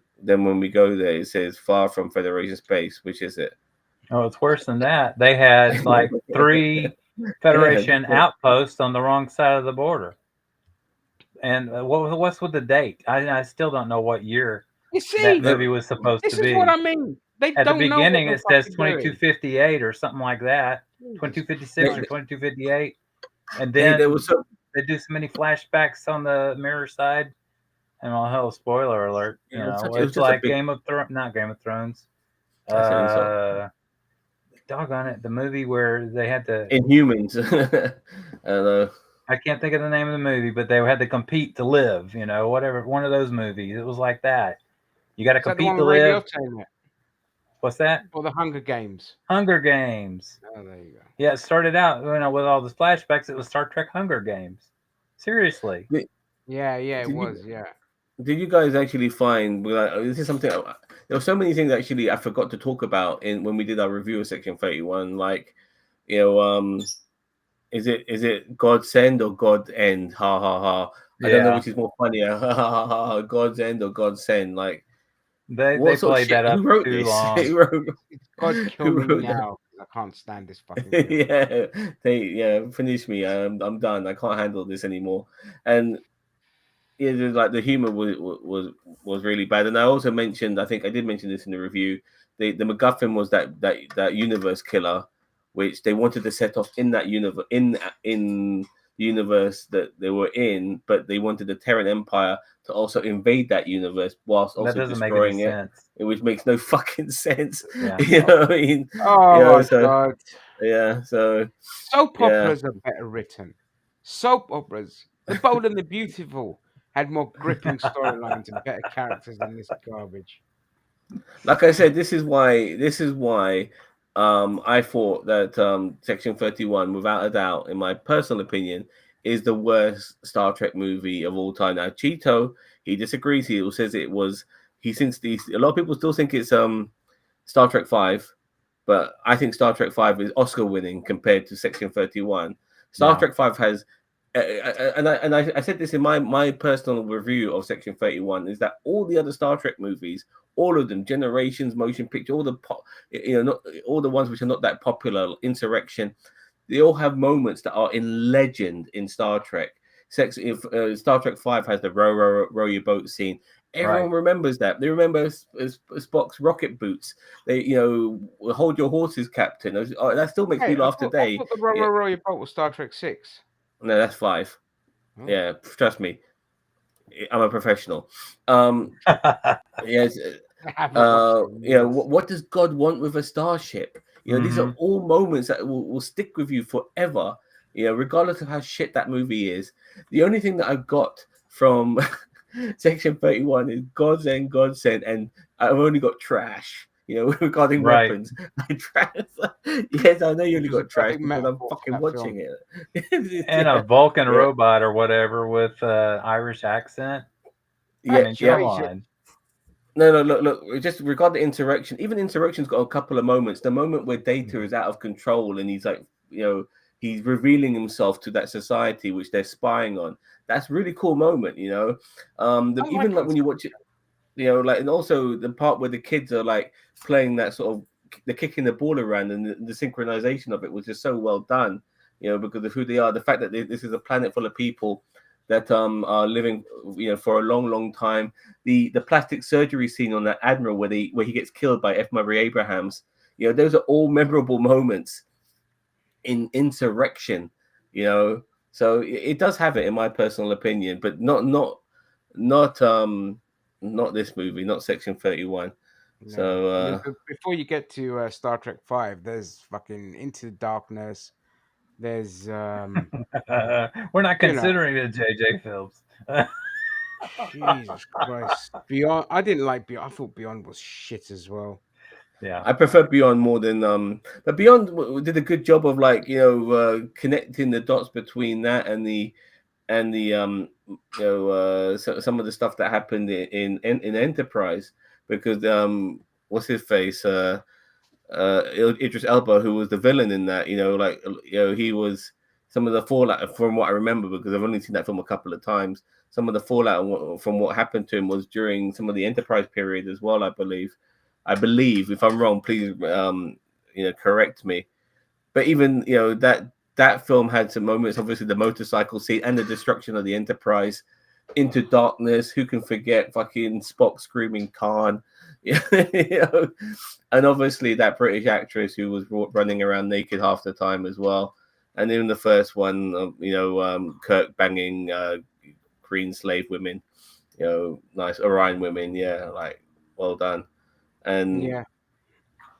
we go there, it says far from Federation space. Which is it? Oh, it's worse than that. They had like 3 Federation outposts on the wrong side of the border. And what's with the date? I still don't know what year that movie was supposed to be. This is what I mean. They At the don't beginning, know it says 2258 or something like that, 2256 or 2258, and then they do so many flashbacks on the mirror side. And oh hell, spoiler alert! You know, it's like Game of Thrones, not Game of Thrones. Doggone it, the movie where they had to Inhumans. I don't know. I can't think of the name of the movie, but they had to compete to live. You know, whatever. One of those movies. It was like that. You got to compete to live. What's that? Or the Hunger Games. Hunger Games. Oh, there you go. Yeah, it started out, with all the flashbacks. It was Star Trek Hunger Games. Seriously. Yeah, it was. Did you guys actually find? This is something. There were so many things actually I forgot to talk about when we did our review of Section 31. Like, is it God send or God end? Ha ha ha! I don't know which is more funnier. Ha ha ha! God's end or God send? Like. They played that up too long. God kill me now. I can't stand this fucking film. Finish me. I'm done. I can't handle this anymore. And like the humor was really bad. And I also mentioned, I think I did mention this in the review. The MacGuffin was that universe killer, which they wanted to set off in that universe in the universe that they were in, but they wanted the Terran Empire to also invade that universe whilst also destroying it, which makes no fucking sense. Yeah. You know what I mean? Oh my god! Yeah, so soap operas are better written. Soap operas, The Bold and the Beautiful, had more gripping storylines and better characters than this garbage. Like I said, this is why I thought that Section 31, without a doubt, in my personal opinion, is the worst Star Trek movie of all time. Now, Cheeto, he disagrees. He says it was. He thinks a lot of people still think it's Star Trek 5, but I think Star Trek 5 is Oscar winning compared to Section 31. Star Trek 5 has. And I said this in my personal review of Section 31 is that all the other Star Trek movies, all of them, Generations, Motion Picture, all the ones which are not that popular, Insurrection, they all have moments that are in legend in Star Trek. Star Trek 5 has the row your boat scene. Everyone remembers that. They remember Spock's rocket boots. They, hold your horses, Captain. That still makes me laugh today. I thought the row your boat was Star Trek 6. No, that's 5. Oh. Yeah, trust me. I'm a professional. Yes. What does God want with a starship? These are all moments that will stick with you forever. Regardless of how shit that movie is. The only thing that I've got from Section 31 is God's end, God sent, and I've only got trash. Regarding weapons. Yes, I know you only got trash because I'm fucking watching it. And a Vulcan robot or whatever with Irish accent. Come on. No, look. Just regard the Insurrection. Even Insurrection's got a couple of moments. The moment where Data is out of control and he's like, he's revealing himself to that society which they're spying on. That's a really cool moment, when you watch it. And also the part where the kids are like playing that sort of they're kicking the ball around and the synchronization of it was just so well done, because of who they are. The fact that this is a planet full of people that are living, for a long, long time. The plastic surgery scene on that Admiral where he gets killed by F. Murray Abrahams. Those are all memorable moments in Insurrection. So it does have it in my personal opinion, but not this movie, not Section 31. No. So before you get to Star Trek 5, there's fucking Into the Darkness. There's we're not considering it JJ films. Jesus Christ. Beyond, I didn't like Beyond. I thought Beyond was shit as well. Yeah, I prefer Beyond more than but Beyond did a good job of connecting the dots between that and the some of the stuff that happened in Enterprise, because what's his face Idris Elba, who was the villain in that. He was some of the fallout from what I remember, because I've only seen that film a couple of times. Some of the fallout from what happened to him was during some of the Enterprise period as well. I believe. If I'm wrong, please correct me. But even that film had some moments. Obviously, the motorcycle scene and the destruction of the Enterprise. Into Darkness. Who can forget fucking Spock screaming Khan? And obviously that British actress who was running around naked half the time as well. And in the first one, Kirk banging green slave women, nice Orion women. Yeah, like well done. And Yeah.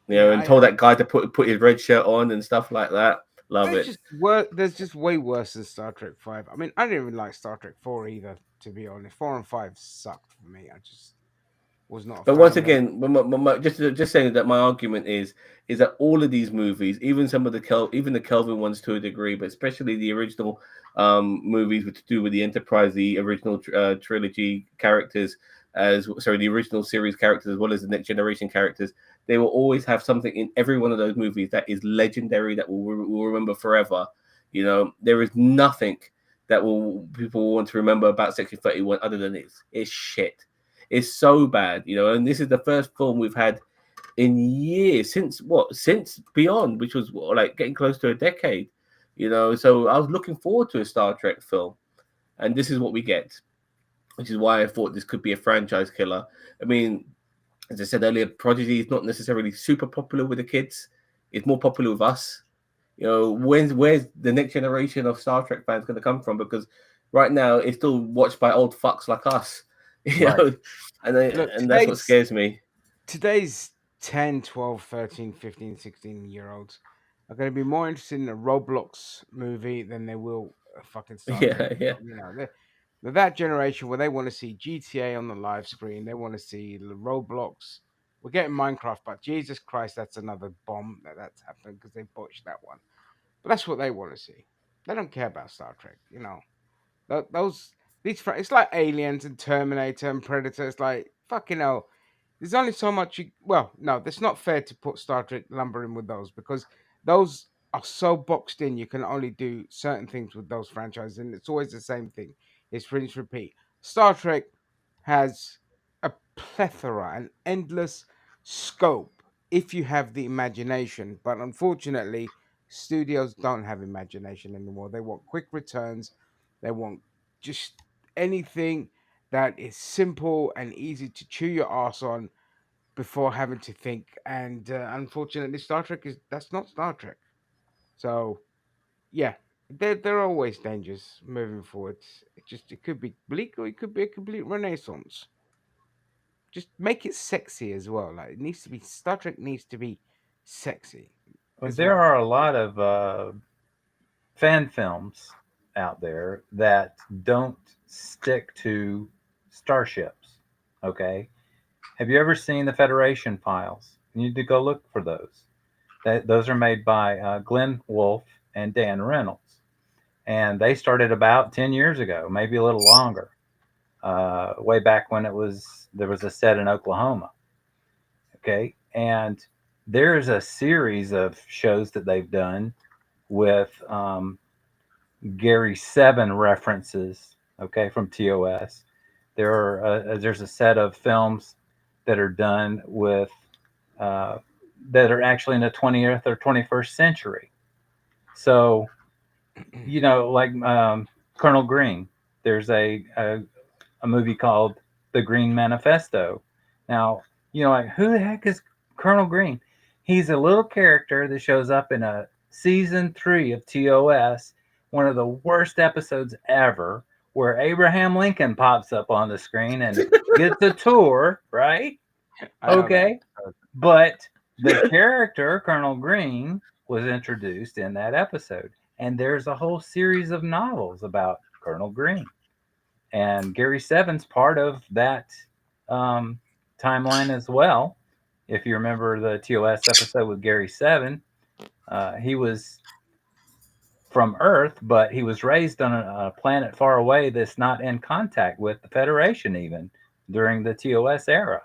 and told that guy to put his red shirt on and stuff like that. Love it. There's just way worse than Star Trek 5. I mean, I didn't even like Star Trek 4 either, to be honest. 4 and 5 sucked for me. I just was not a But fan once of them. again, just saying that my argument is that all of these movies, even some of the Kelvin ones to a degree, but especially the original movies to do with the Enterprise, the original trilogy characters, the original series characters as well as the Next Generation characters, they will always have something in every one of those movies that is legendary, that we'll remember forever. There is nothing that people will want to remember about Section 31 other than it's shit. It's so bad, and this is the first film we've had in years since Beyond, which was like getting close to a decade, So I was looking forward to a Star Trek film, and this is what we get, which is why I thought this could be a franchise killer. I mean, as I said earlier, Prodigy is not necessarily super popular with the kids; it's more popular with us. Where's the next generation of Star Trek fans going to come from? Because right now it's still watched by old fucks like us. Right. And that's what scares me. Today's 10, 12, 13, 15, 16-year-olds are going to be more interested in a Roblox movie than they will a fucking Star Trek. Yeah. They're that generation where they want to see GTA on the live screen. They want to see the Roblox. We're getting Minecraft, but Jesus Christ, that's another bomb that's happened because they botched that one. But that's what they want to see. They don't care about Star Trek, It's like Aliens and Terminator and Predator. It's like fucking hell. There's only so much. No, that's not fair to put Star Trek lumber in with those, because those are so boxed in. You can only do certain things with those franchises, and it's always the same thing. It's rinse repeat. Star Trek has a plethora, an endless scope if you have the imagination. But unfortunately, studios don't have imagination anymore. They want quick returns. They want just anything that is simple and easy to chew your ass on before having to think. And unfortunately, that's not Star Trek. So yeah, there are always dangers moving forward. It could be bleak or it could be a complete renaissance. Just make it sexy as well. Like it needs to be Star Trek needs to be sexy. Well, there are a lot of fan films out there that don't stick to starships. Okay, have you ever seen the Federation Files? You need to go look for those. Those are made by Glenn Wolfe and Dan Reynolds, and they started about 10 years ago, maybe a little longer, way back when there was a set in Oklahoma. Okay, and there's a series of shows that they've done with Gary 7 references, okay, from TOS. There's a set of films that are done with that are actually in the 20th or 21st century. So, like Colonel Green, there's a movie called The Green Manifesto. Now, like, who the heck is Colonel Green? He's a little character that shows up in a season 3 of TOS, one of the worst episodes ever, where Abraham Lincoln pops up on the screen and gets a tour, right? Okay. But the character, Colonel Green, was introduced in that episode. And there's a whole series of novels about Colonel Green. And Gary 7's part of that timeline as well. If you remember the TOS episode with Gary 7, he was from Earth, but he was raised on a planet far away that's not in contact with the Federation even during the TOS era.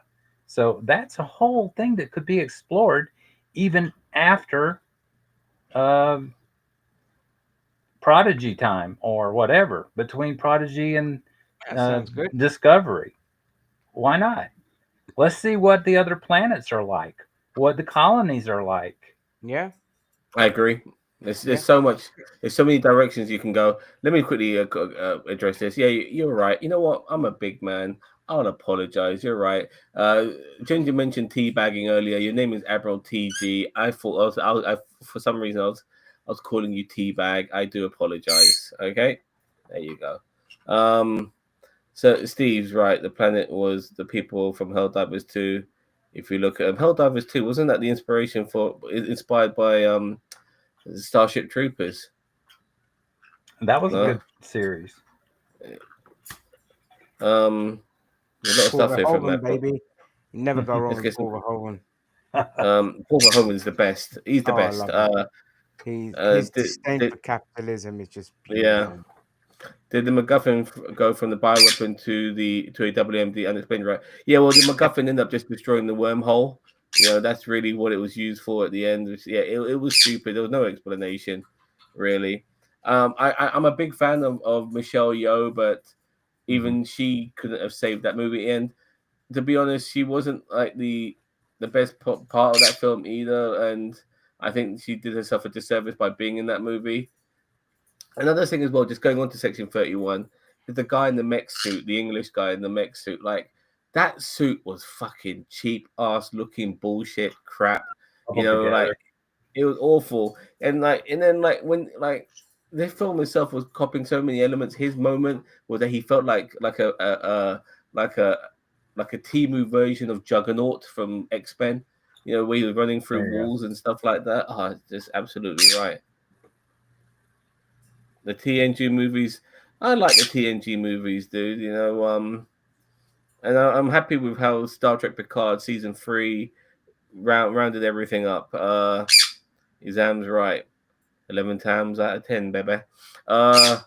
So that's a whole thing that could be explored even after Prodigy time or whatever, between Prodigy and That sounds good. Discovery. Why not? Let's see what the other planets are like, what the colonies are like. Yeah. I agree. There's Yeah. so much. There's so many directions you can go. Let me quickly address this. Yeah, you're right. You know what? I'm a big man. I'll apologize. You're right. Ginger mentioned teabagging earlier. Your name is Admiral TG. I thought for some reason I was calling you teabag. I do apologize. Okay, there you go. So Steve's right. The planet was the people from Helldivers 2. If you look at Helldivers 2, wasn't that the inspiration for inspired by Starship Troopers? That was a No. good series. There's a lot of stuff here from Verhoeven, that book. baby. You never go wrong Let's with get some. Paul Verhoeven. Paul Verhoeven is the best. He's the Oh, I best. love his disdain did, for capitalism is just yeah. beautiful. Did the MacGuffin go from the bioweapon to a WMD unexplained? Right. Yeah. Well, the MacGuffin ended up just destroying the wormhole. You know, that's really what it was used for at the end. Yeah, it was stupid. There was no explanation, really. I'm a big fan of Michelle Yeoh, but even she couldn't have saved that movie. And to be honest, she wasn't like the best part of that film either. And I think she did herself a disservice by being in that movie. Another thing as well, just going on to Section 31, is the guy in the mech suit, the English guy in the mech suit. Like, that suit was fucking cheap ass looking bullshit crap. You know, like, it was awful. And then when the film itself was copying so many elements, his moment was that he felt like a Timu version of Juggernaut from X-Men. You know, where he was running through walls and stuff like that. Oh, just absolutely right. The TNG movies, I like the TNG movies, dude. You know, and I'm happy with how Star Trek Picard season 3 rounded everything up. Exam's right, 11 times out of 10, baby. I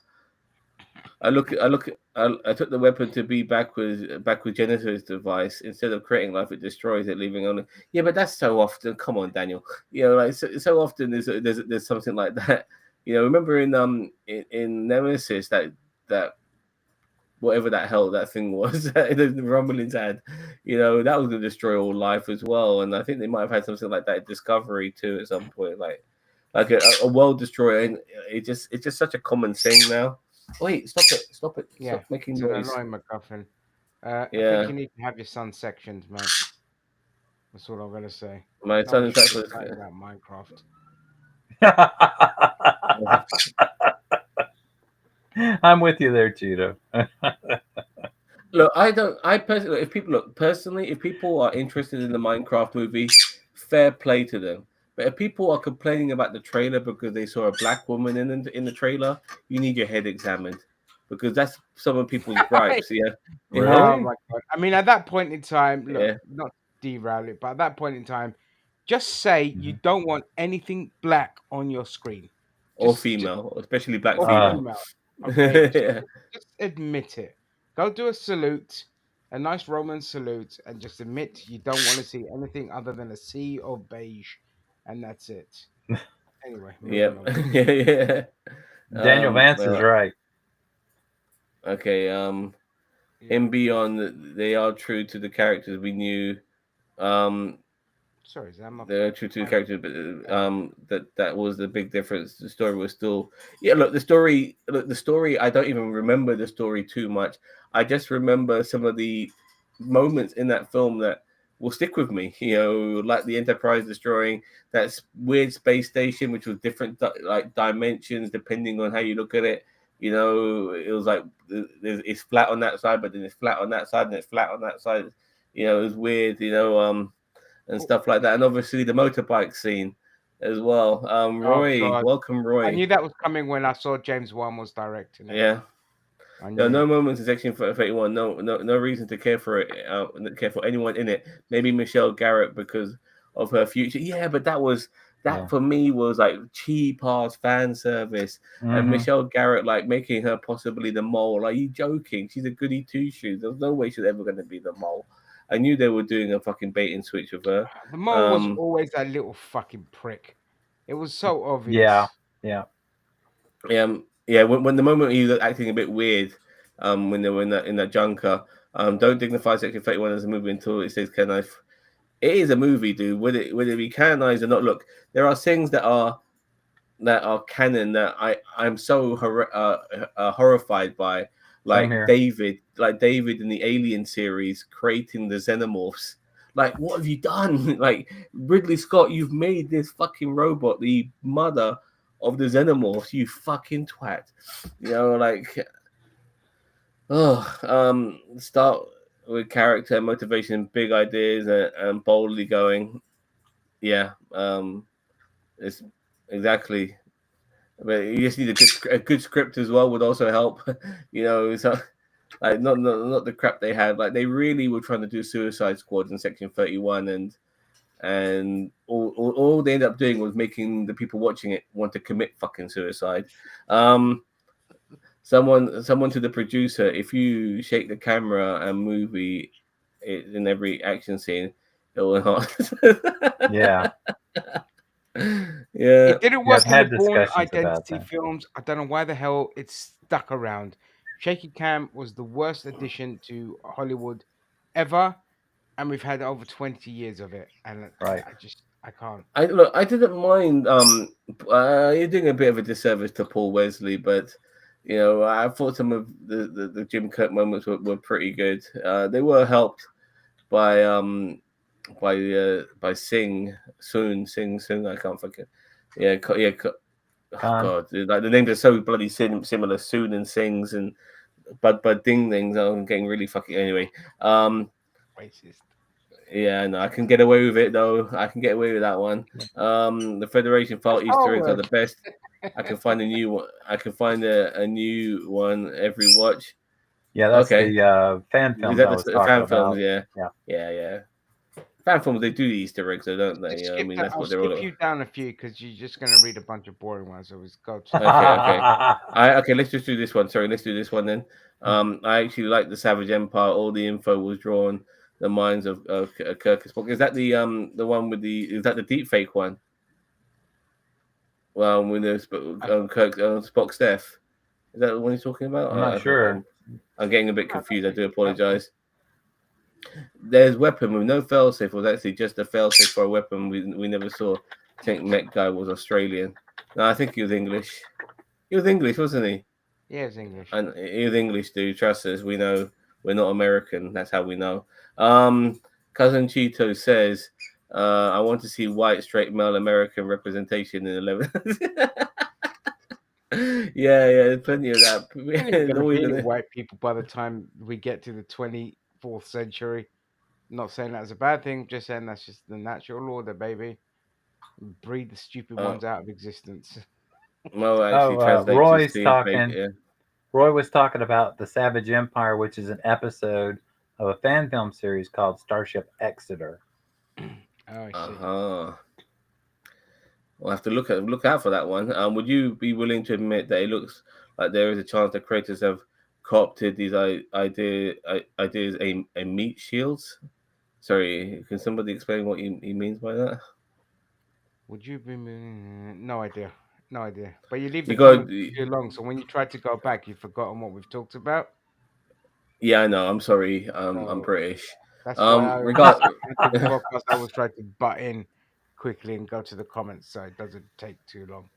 took the weapon to be back with Genesis device. Instead of creating life, it destroys it, leaving only. Yeah, but that's so often. Come on, Daniel. You know, like so often there's something like that. You know, remember in Nemesis that whatever that hell that thing was the rumblings had, you know, that was going to destroy all life as well. And I think they might have had something like that in Discovery too at some point, like a world destroyer. And it's just such a common thing now. Wait, stop it! Stop making it's noise. an annoying MacGuffin. I Yeah. think you need to have your son sections, mate. That's what I'm gonna say. My son is actually about Minecraft. I'm with you there, Cheeto. Look, if people are interested in the Minecraft movie, fair play to them. But if people are complaining about the trailer because they saw a black woman in the trailer, you need your head examined, because that's some of people's gripes. Yeah. Really? Oh my god! I mean, at that point in time, look, Yeah. not derail it, but at that point in time, just say you don't want anything black on your screen, Or female, especially black or female. female. Okay, Yeah. just admit it. Go do a salute, a nice Roman salute, and just admit you don't want to see anything other than a sea of beige, and that's it. Anyway, Yep. moving on. Yeah. Daniel Vance is right. Okay. In Beyond, they are true to the characters we knew. Sorry, is that my They're true to the characters, but that was the big difference. The story was still, yeah. Look, the story. I don't even remember the story too much. I just remember some of the moments in that film that will stick with me. You know, like the Enterprise destroying that weird space station, which was different like dimensions depending on how you look at it. You know, it was like it's flat on that side, but then it's flat on that side, and it's flat on that side. You know, it was weird. You know, and stuff like that, and obviously the motorbike scene as well. Roy, welcome, Roy. I knew that was coming when I saw James Wan was directing it. Yeah. There are no moments in Section 31. No reason to care for it. Care for anyone in it. Maybe Michelle Garrett because of her future. Yeah, but that for me was like cheap ass fan service. And Michelle Garrett like making her possibly the mole. Are you joking? She's a goody two shoes. There's no way she's ever going to be the mole. I knew they were doing a fucking bait and switch with her. The mole was always that little fucking prick. It was so obvious. Yeah. When the moment he was acting a bit weird, when they were in that junker, don't dignify Section 31 as a movie until it says canonized. It is a movie, dude. Whether it be canonized or not, look, there are things that are canon that I'm so horrified by, like David in the Alien series creating the xenomorphs. Like, what have you done? Like, Ridley Scott, you've made this fucking robot the mother of the xenomorphs, you fucking twat. You know, like, start with character, motivation, big ideas, and boldly going. Yeah, it's exactly. But you just need a good script as well would also help. You know, so like not the crap they had. Like, they really were trying to do Suicide Squad in Section 31, and all they ended up doing was making the people watching it want to commit fucking suicide. Someone to the producer, if you shake the camera and movie it in every action scene, it will not. Yeah. It didn't work in had the Bourne discussions about Identity that. films. I don't know why the hell it's stuck around. Shaky cam was the worst addition to Hollywood ever, and we've had over 20 years of it. And Right. I can't. I didn't mind. You're doing a bit of a disservice to Paul Wesley, but you know, I thought some of the Jim Kirk moments were pretty good. They were helped by Sing Soon. I can't forget. Oh, God, like the names are so bloody similar. Soon and Sings and Bud Ding Dings. I'm getting really fucking anyway. Racist. Yeah, no, I can get away with it though. I can get away with that one. The Federation File Easter eggs are the best. I can find a new one. I can find a new one every watch. Yeah, that's the fan films. Is that I was the talking fan about. films? Yeah. Fan films, they do the Easter eggs, though, don't they? I mean, that's what they're all I'll about. skip you down a few because you're just going to read a bunch of boring ones. So let's go to Okay. Let's just do this one. Sorry, let's do this one then. I actually like the Savage Empire. All the info was drawn the minds of Kirk Spock. Is that the one with is that the deep fake one? Well, with the Kirk Spock's death. Is that the one he's talking about? I'm not sure. I'm getting a bit confused. I do apologize. There's weapon with no failsafe. Was actually just a failsafe for a weapon we never saw. I think Met guy was Australian. No, I think he was English. He was English, wasn't he? Yeah, it's English. And he was English, dude. Trust us. We know we're not American. That's how we know. Cousin Cheeto says, I want to see white, straight male American representation in 11. yeah, there's plenty of that. There's always white people by the time we get to the 24th century. Not saying that's a bad thing, just saying that's just the natural order, baby. Breed the stupid ones out of existence. Well, actually, Roy's talking. Roy was talking about the Savage Empire, which is an episode of a fan film series called Starship Exeter. Oh, I see. We'll have to look out for that one. Would you be willing to admit that it looks like there is a chance that creators have co-opted these ideas a meat shields? Sorry, can somebody explain what he means by that? Would you be? No idea. But you leave the comments too long, so when you try to go back, you've forgotten what we've talked about. Yeah, I know. I'm sorry. I'm British. That's why I always try to butt in quickly and go to the comments, so it doesn't take too long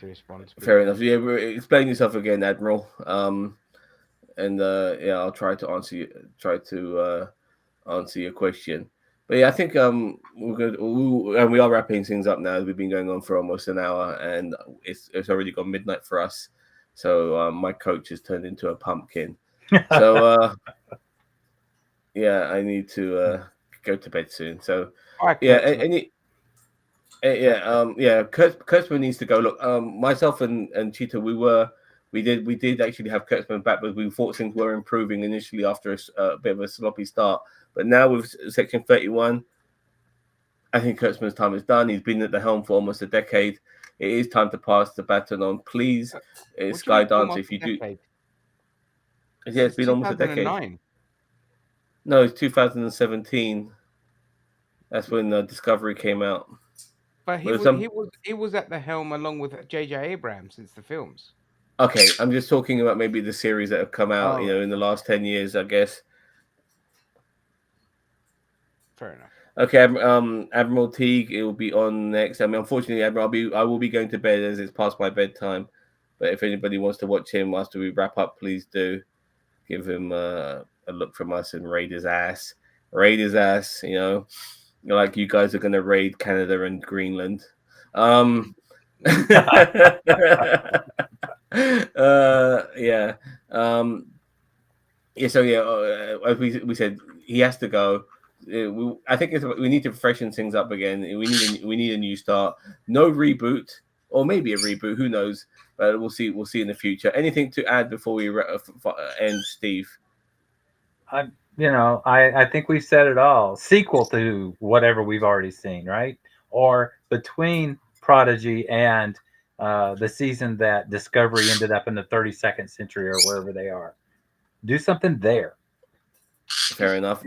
to respond. Fair enough. Yeah, explain yourself again, Admiral. And I'll try to answer your question. But yeah, I think we're good. And we are wrapping things up now. We've been going on for almost an hour, and it's already gone midnight for us. So my coach has turned into a pumpkin. So I need to go to bed soon. So Kurtzman needs to go. Look, myself and Cheetah, we did actually have Kurtzman back, but we thought things were improving initially after a bit of a sloppy start. But now with Section 31, I think Kurtzman's time is done. He's been at the helm for almost a decade. It is time to pass the baton on. Please, Skydance, if you do. Yeah, it's been almost a decade. No, it's 2017. That's when Discovery came out. But he Well, was he was at the helm along with J.J. Abrams since the films. Okay, I'm just talking about maybe the series that have come out, Oh. in the last 10 years, I guess. Fair enough. Okay, Admiral Teague, it will be on next. I mean, unfortunately, Admiral, I will be going to bed as it's past my bedtime. But if anybody wants to watch him after we wrap up, please do. Give him a look from us and raid his ass. Raid his ass, like you guys are going to raid Canada and Greenland. Yeah. As we said, he has to go. I think we need to freshen things up again. We need a new start. No reboot, or maybe a reboot. Who knows? But we'll see. We'll see in the future. Anything to add before we end, Steve? I think we said it all. Sequel to whatever we've already seen, right? Or between Prodigy and the season that Discovery ended up in the 32nd century or wherever they are. Do something there. Fair enough.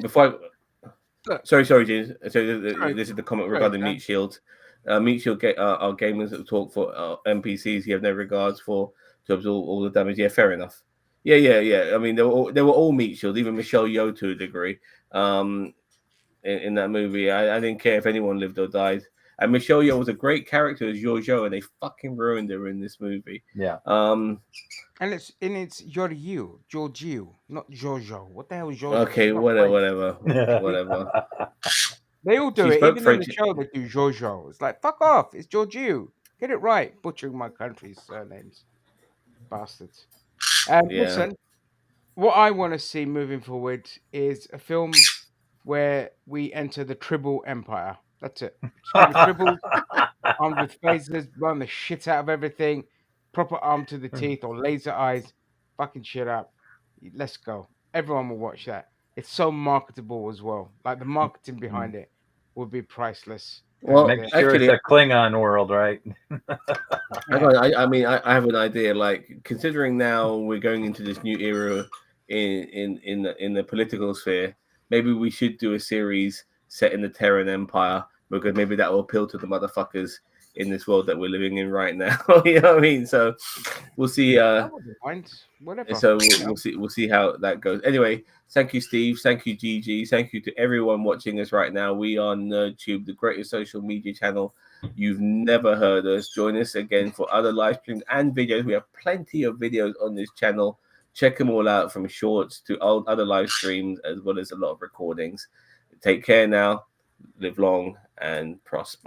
Sorry, James. So this is the comment regarding Meat Shield. Meat Shield are gamers that talk for NPCs. You have no regards for to absorb all the damage. Yeah, fair enough. Yeah. I mean, they were all Meat Shield, even Michelle Yeoh to a degree. In that movie, I didn't care if anyone lived or died. And Michelle Yeoh was a great character as Jojo, and they fucking ruined her in this movie. Yeah. And it's Georgiou, not Jojo. What the hell is Jojo? Okay, whatever. They all do She it. spoke Even French. in the show, they do Jojo. It's like, fuck off. It's Georgiou. Get it right. Butchering my country's surnames. Bastards. Yeah. Listen, what I want to see moving forward is a film where we enter the Tribble Empire. That's it. Tribble, armed with phasers, run the shit out of everything. Proper arm to the teeth or laser eyes. Fucking shit up. Let's go. Everyone will watch that. It's so marketable as well. Like the marketing behind it would be priceless. Well, make sure actually, it's a Klingon world, right? I have an idea. Like, considering now we're going into this new era in the political sphere, maybe we should do a series set in the Terran Empire, because maybe that will appeal to the motherfuckers in this world that we're living in right now. You know what I mean? So we'll see. Whatever. So we'll see how that goes. Anyway, thank you, Steve. Thank you, Gigi. Thank you to everyone watching us right now. We are NerdTube, the greatest social media channel you've never heard us. Join us again for other live streams and videos. We have plenty of videos on this channel. Check them all out, from shorts to other live streams, as well as a lot of recordings. Take care now. Live long and prosper.